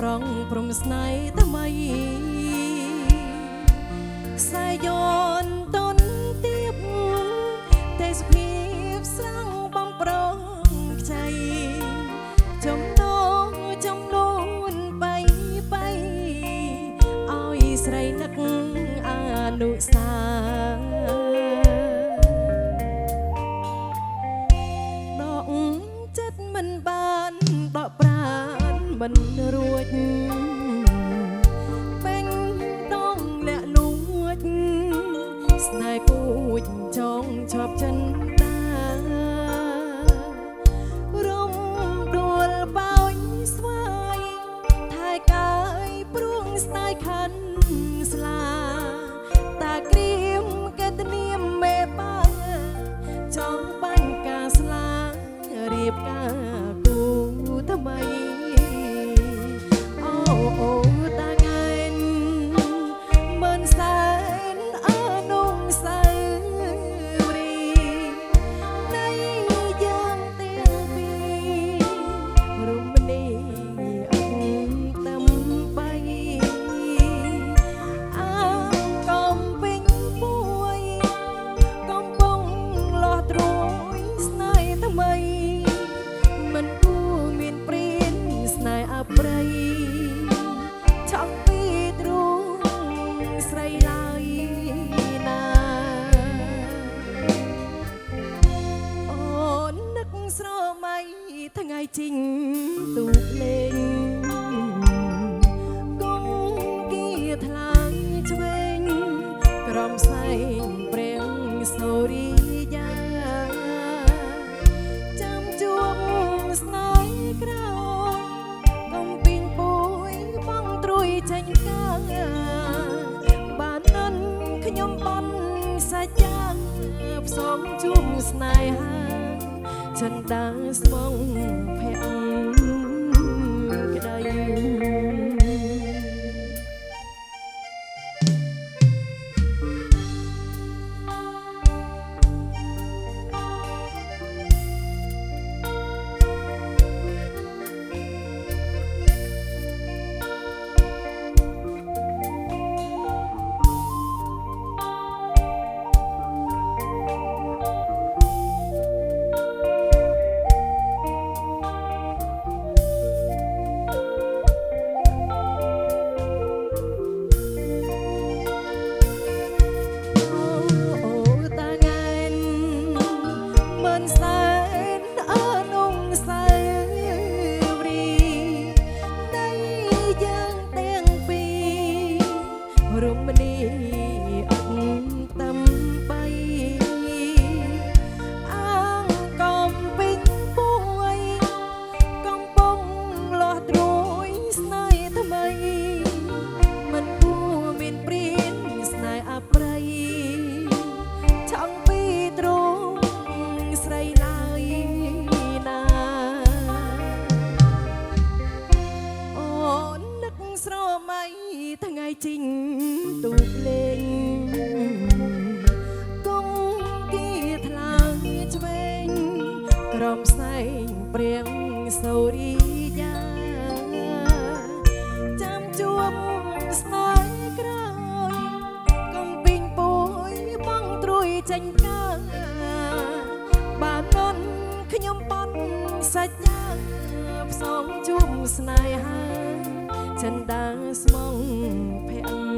ប្រងព្រំស្នេហ៍ថ្មីខ្សែយោនតនទៀបទេសភាពស្រង់បំប្រងខ្ចីចំនួនបីឲ្យស្រីនឹកអនុសាដកចិត្តមិនបានដកប្រាណមិនរួចពេញដងលាក់លួចស្នេហ៍ពូជចងជាប់ចិនតារំដួលបោញស្វាយថែកាយព្រួងស្ដាយខាន់ស្លាតាក្រៀមកេតនាមមេបាចង់បាញ់ការស្លារៀបការគូថ្មីអូតាងែនមិនសែនអនុស្សាវរីយ៍នៃយ៉ាងទាំងពីររំនីអង្តំបីអើកំពេញពួយកំពុងលោះត្រួយស្នេហ៍ថ្មីមិនគួរមានព្រានស្នេហ៍អប្រិយចង់ពីទ្រូងស្រីឡើយណាអូននឹកស្រមៃថ្ងៃជីងទូកលេងគង់គៀថ្លើយឆ្វេងក្រំសែងព្រៀងសូរិយាចាំជួបស្នេហ៍ក្រោយកំពីងពួយបងត្រួយចេញកាបាននឹងខ្ញុំបន់សាច់យ៉ាផ្សំជួបស្នេហាចិនដាស្មងភ័ក្រក្តីរំនីអង្តំបីអងកំពេញពួយកំពុងលោះត្រួយស្នេហ៍ថ្មីមិនគួរមានព្រានស្នេហ៍អប្រិយចង់ពីទ្រូងស្រីឡើយណាអូននឹកស្រមៃថ្ងៃជីងទូកលេងគង់គៀថ្លើយឆ្វេងក្រំសែងព្រៀងសូរិយាចាំជួបស្នេហ៍ក្រោយកំពីងពួយបងត្រួយចេញកាបាននន់ខ្ញុំបន់សាច់យ៉ាផ្សំជួបស្នេហាចិនដាស្មងភ័ក្រ